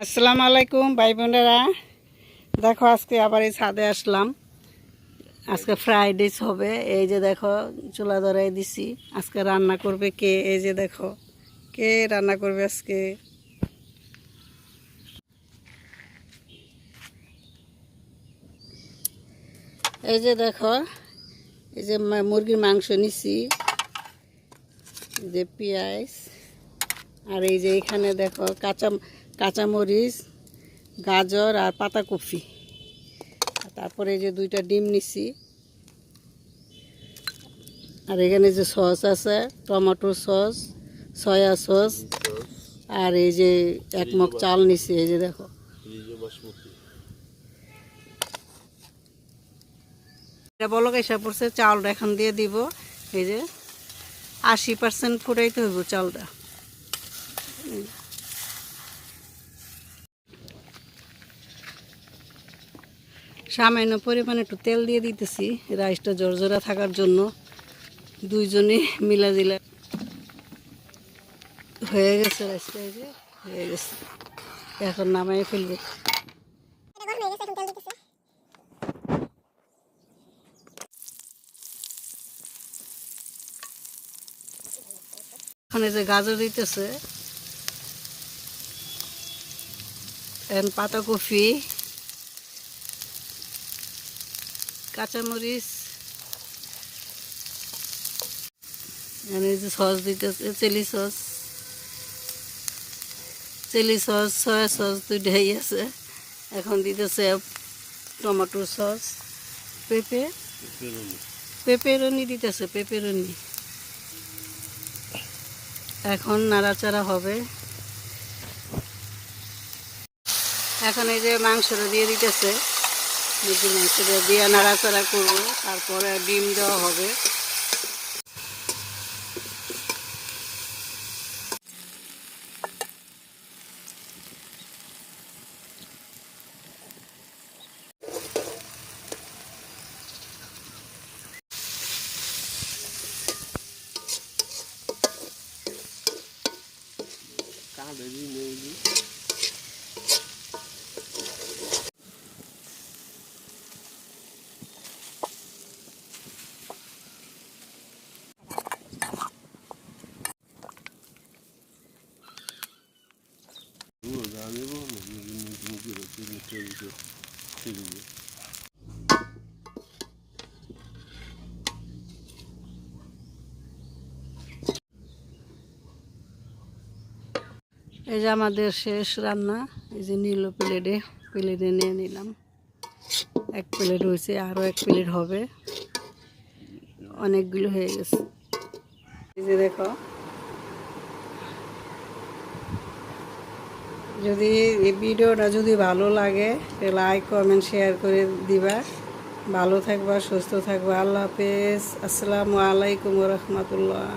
আসসালামু আলাইকুম ভাই বোনেরা, দেখো আজকে আবার এই ছাদে আসলাম। আজকে ফ্রাইড রাইস হবে। এই যে দেখো চুলা ধরাই দিছি। আজকে রান্না করবে কে? এই যে দেখো কে রান্না করবে আজকে। এই যে দেখো, এই যে মুরগির মাংস নিছি, যে পেঁয়াজ, আর এই যে এখানে দেখো কাঁচামরিচ, গাজর আর পাতাকপি। তারপরে এই যে দুইটা ডিম নিছি, আর এখানে যে সস আছে, টমেটো সস, সয়া সস, আর এই যে এক মগ চাল নিছি। এই যে দেখো, এটা বলো এসে পড়ছে। চালটা এখন দিয়ে দিব। এই যে 80% ফুটাইতে হইব চালটা। সামান্য পরিমাণে একটু তেল দিয়ে দিতেছি রাইসটা জর্জরা থাকার জন্য। দুইজনে মিলা দিলা হয়ে গেছে রাইসটা। এই যে হয়ে গেছে, এখন নামাই ফেলবো। ওখানে যে গাজর দিতেছে, পাতাকপি, কাঁচামরিচ, এখানে যে সস দিতেছে, চিলি সস, সয়া সস দুইটাই আছে। এখন দিতেছে টমেটো সস, পেপেরনি দিতেছে, পেপেরনি। এখন নাড়াচাড়া হবে। এখন এই যে মাংসটা দিয়ে দিতেছে, মুরগির মাংসটা দিয়ে নাড়াচাড়া করবো। তারপরে ডিম দেওয়া হবে। এই যে আমাদের শেষ রান্না। এই যে নিল প্লেটে নিয়ে নিলাম। এক প্লেট হয়েছে, আরও এক প্লেট হবে। অনেকগুলো হয়ে গেছে। এই যে দেখো, যদি এই ভিডিওটা যদি ভালো লাগে লাইক কমেন্ট শেয়ার করে দিবা। ভালো থাকবা, সুস্থ থাকবা। আল্লাহ হাফেজ। আসসালামু আলাইকুম ওয়া রাহমাতুল্লাহ।